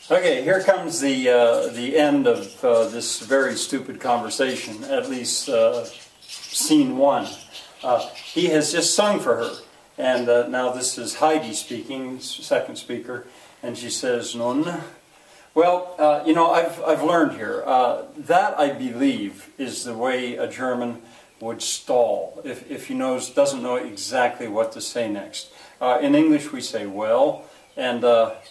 Okay, here comes the end of this very stupid conversation, at least scene one. He has just sung for her, and now this is Heidi speaking, second speaker, and she says, "Nun." Well, I've learned here that I believe is the way a German would stall if he doesn't know exactly what to say next. In English, we say "well," and but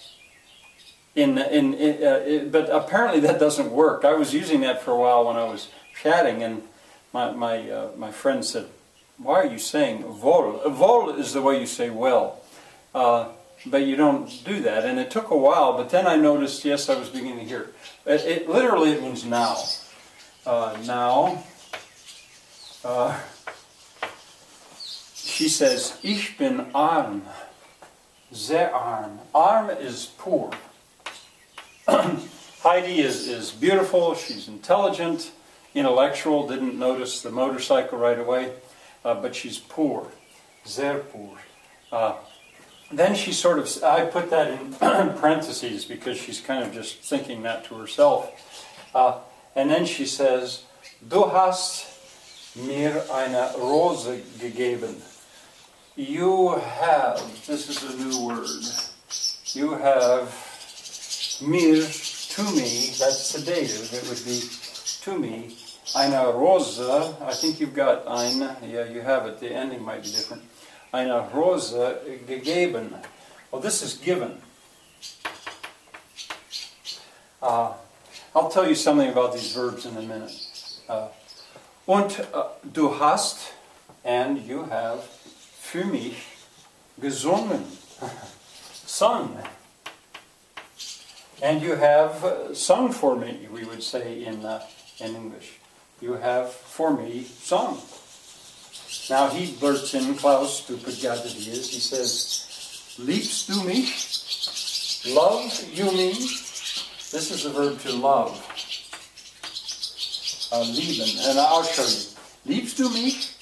apparently that doesn't work. I was using that for a while when I was chatting, and my friend said, "Why are you saying wohl? Wohl is the way you say well, but you don't do that." And it took a while, but then I noticed, yes, I was beginning to hear. It literally it means now. Now. She says, "Ich bin arm, sehr arm." Arm is poor. Heidi is beautiful, she's intelligent, intellectual, didn't notice the motorcycle right away, but she's poor, sehr poor. Then she sort of, I put that in parentheses because she's kind of just thinking that to herself. And then she says, "Du hast mir eine Rose gegeben." You have, this is a new word, you have mir, to me, that's the dative, it would be to me, eine Rose, I think you've got eine, yeah, you have it, the ending might be different, eine Rose gegeben. Well, this is given. I'll tell you something about these verbs in a minute. Und du hast, and you have, für mich gesungen, sung. And you have sung for me, we would say in English. You have for me sung. Now he blurts in, Klaus, stupid guy that he is, he says, "Liebst du mich? Love you me?" This is the verb to love. Lieben, and I'll show you. "Liebst du mich?"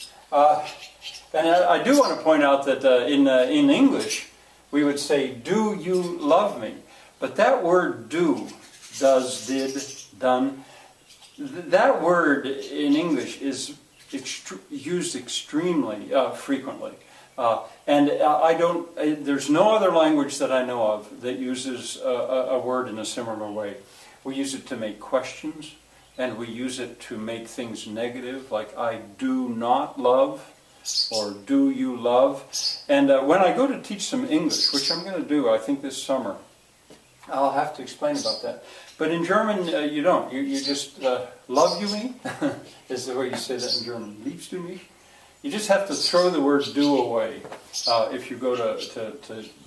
And I do want to point out that in English, we would say, "Do you love me?" But that word "do," does, did, done, that word in English is used extremely frequently. And there's no other language that I know of that uses a word in a similar way. We use it to make questions, and we use it to make things negative, like "I do not love," or "do you love?" And when I go to teach some English, which I'm going to do, I think this summer, I'll have to explain about that. But in German, you don't. You just, "Love you me?" is the way you say that in German. "Liebst du mich?" You just have to throw the word "do" away if you go to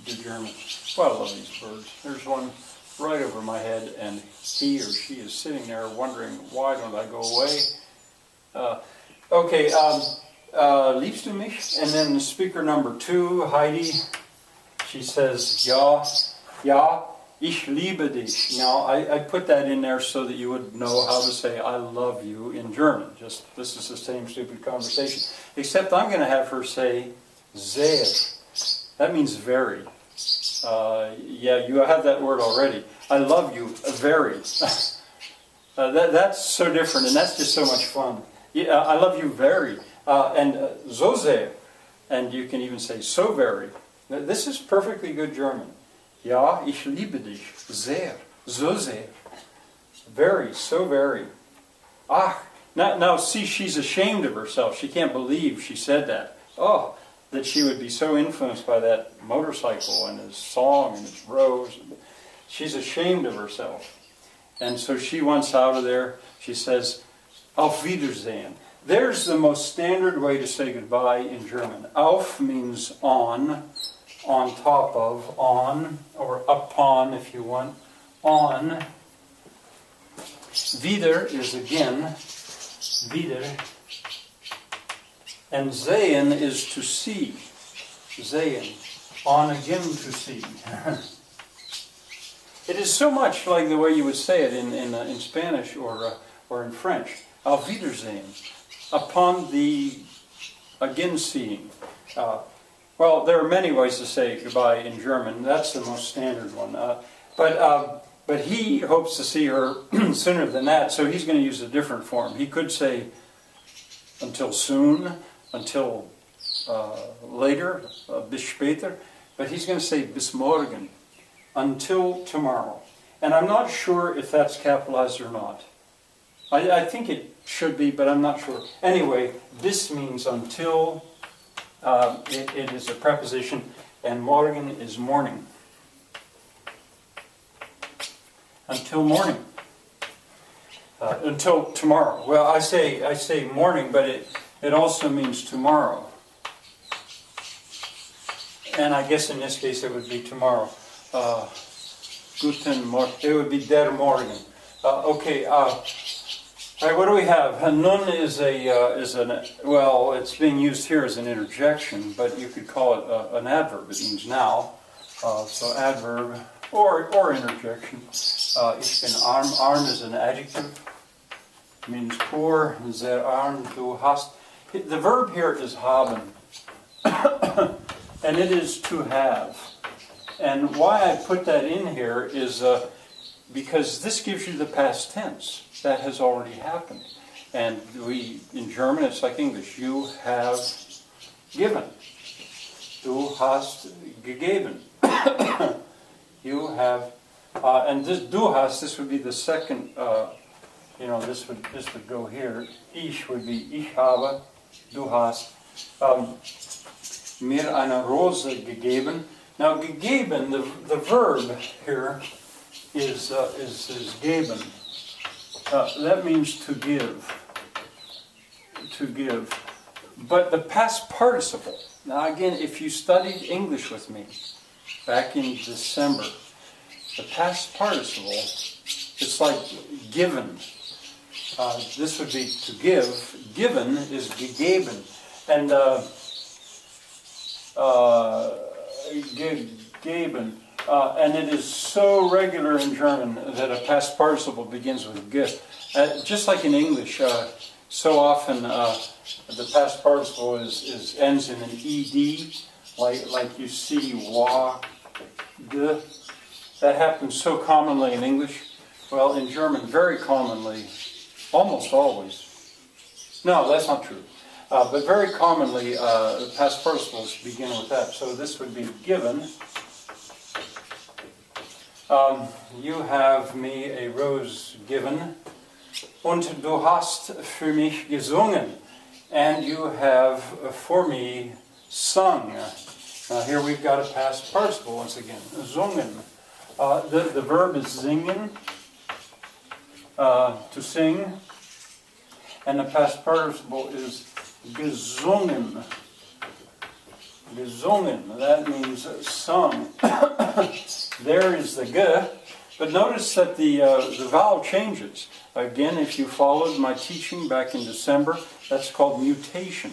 German. Well, I love these birds. There's one right over my head, and he or she is sitting there wondering, why don't I go away? Okay, "Liebst du mich?" And then speaker number 2, Heidi, she says, "Ja, ja, ich liebe dich." Now, I put that in there so that you would know how to say "I love you" in German. Just, this is the same stupid conversation. Except I'm going to have her say "sehr." That means very. Yeah, you have that word already. "I love you very." That's so different, and that's just so much fun. Yeah, "I love you very." And "so sehr." And you can even say "so very." This is perfectly good German. "Ja, ich liebe dich sehr, so sehr." Very, so very. Now see, she's ashamed of herself. She can't believe she said that. Oh, that she would be so influenced by that motorcycle and his song and his rose. She's ashamed of herself. And so she wants out of there. She says, "Auf Wiedersehen." There's the most standard way to say goodbye in German. Auf means on top of, on, or upon if you want, on. Wieder is again, wieder. And sehen is to see. Sehen, on again to see. It is so much like the way you would say it in Spanish or in French. Auf Wiedersehen, upon the again seeing. Well, there are many ways to say goodbye in German. That's the most standard one. But But he hopes to see her sooner than that, so he's going to use a different form. He could say until soon, until later, bis später, but he's going to say bis morgen, until tomorrow. And I'm not sure if that's capitalized or not. I think it should be, but I'm not sure. Anyway, bis means until. It is a preposition, and morgen is morning. Until morning. Until tomorrow. Well, I say morning, but it also means tomorrow. And I guess in this case it would be tomorrow. Guten Morgen. It would be der Morgen. Okay. All right. What do we have? Nun is well, it's being used here as an interjection, but you could call it an adverb. It means now. So adverb or interjection. Ich bin arm. Arm is an adjective. It means poor. Sehr arm. Du hast. The verb here is haben. And it is to have. And why I put that in here is because this gives you the past tense. That has already happened. And in German, it's like English. You have given. Du hast gegeben. You have, and this du hast, this would be the second, this would go here. Ich would be ich habe, du hast. Mir eine Rose gegeben. Now, gegeben, the verb here is geben. That means to give. To give. But the past participle. Now, again, if you studied English with me back in December, the past participle, it's like given. This would be to give. Given is gegeben. And geben. And it is so regular in German that a past participle begins with ge. Just like in English, so often the past participle ends in an ed, like you see wa, de. That happens so commonly in English. Well, in German, very commonly, almost always. No, that's not true. But very commonly, past participles begin with that. So this would be given. You have me a rose given. Und du hast für mich gesungen. And you have for me sung. Now here we've got a past participle once again. Zungen. The verb is singen. To sing. And the past participle is gesungen. Gesungen, that means sung. There is the ge, but notice that the vowel changes. Again, if you followed my teaching back in December, that's called mutation.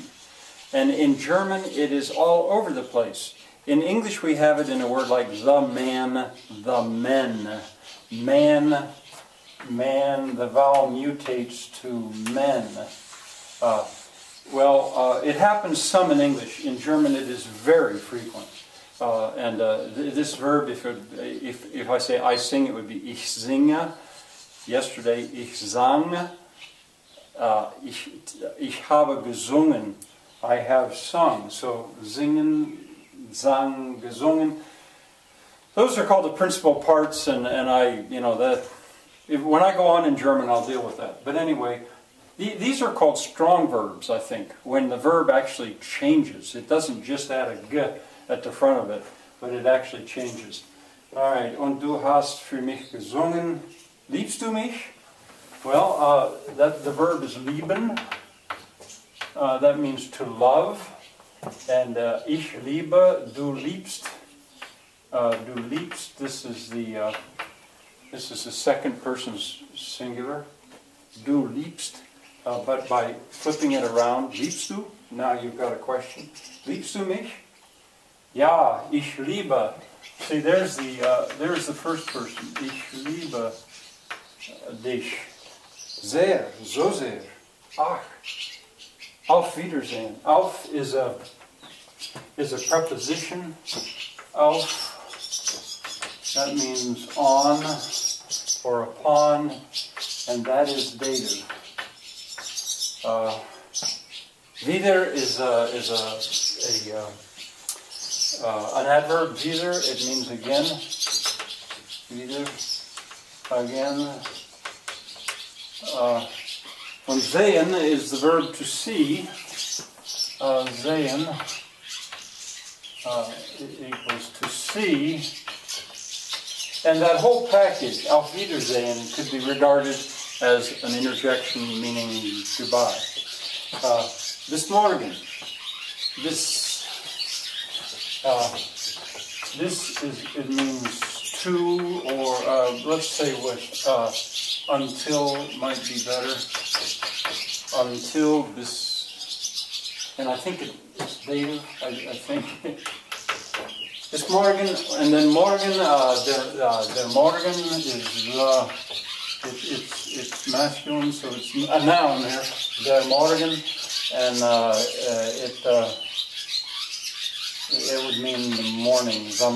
And in German, it is all over the place. In English, we have it in a word like the man, the men. Man, man, the vowel mutates to men. It happens some in English. In German, it is very frequent. This verb, if I say I sing, it would be ich singe. Yesterday, ich sang. Ich habe gesungen. I have sung. So singen, sang, gesungen. Those are called the principal parts, and when I go on in German, I'll deal with that. But anyway. These are called strong verbs, I think, when the verb actually changes. It doesn't just add a g at the front of it, but it actually changes. All right, und du hast für mich gesungen. Liebst du mich? Well, the verb is lieben. That means to love. And ich liebe, du liebst. Du liebst, this is the second person's singular. Du liebst. But by flipping it around, liebst du? Now you've got a question. Liebst du mich? Ja, ich liebe. See, there's the first person. Ich liebe dich. Sehr, so sehr. Ach. Auf Wiedersehen. Auf is a preposition. Auf. That means on. for upon, and that is dative. Wieder is an adverb. Wieder, it means again. Wieder, again. And sehen is the verb to see. Sehen equals to see. And that whole package, Auf Wiedersehen, could be regarded as an interjection meaning goodbye. Bis morgen. It means to, or let's say with until might be better. Until bis, and I think it's dative. I think. This morgen, and then morgen, der Morgen is, it's masculine, so it's a noun here, der Morgen, and it would mean the morning, the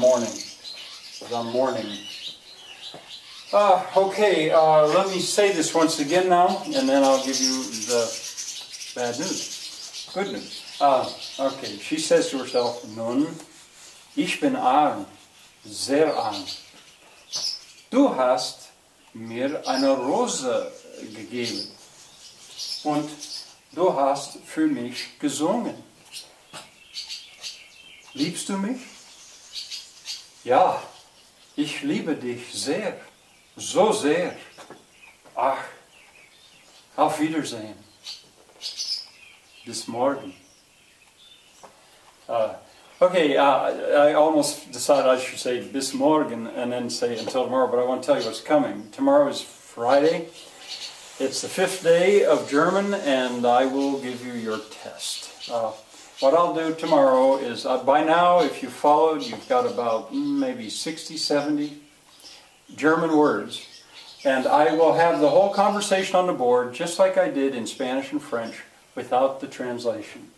morning. Okay, let me say this once again now, and then I'll give you the bad news, good news. Okay, she says to herself, nun, ich bin arm, sehr arm. Du hast mir eine Rose gegeben und du hast für mich gesungen. Liebst du mich? Ja, ich liebe dich sehr, so sehr. Ach, auf Wiedersehen. Bis morgen. Okay, I almost decided I should say bis morgen and then say until tomorrow, but I want to tell you what's coming. Tomorrow is Friday. It's the 5th day of German, and I will give you your test. What I'll do tomorrow is, by now, if you followed, you've got about maybe 60, 70 German words, and I will have the whole conversation on the board, just like I did in Spanish and French, without the translation.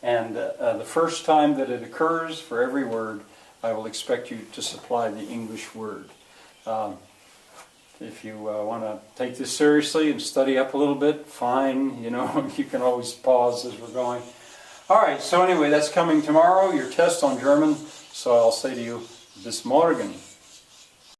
And the first time that it occurs, for every word, I will expect you to supply the English word. If you want to take this seriously and study up a little bit, fine. You know, you can always pause as we're going. All right, so anyway, that's coming tomorrow, your test on German. So I'll say to you, bis morgen.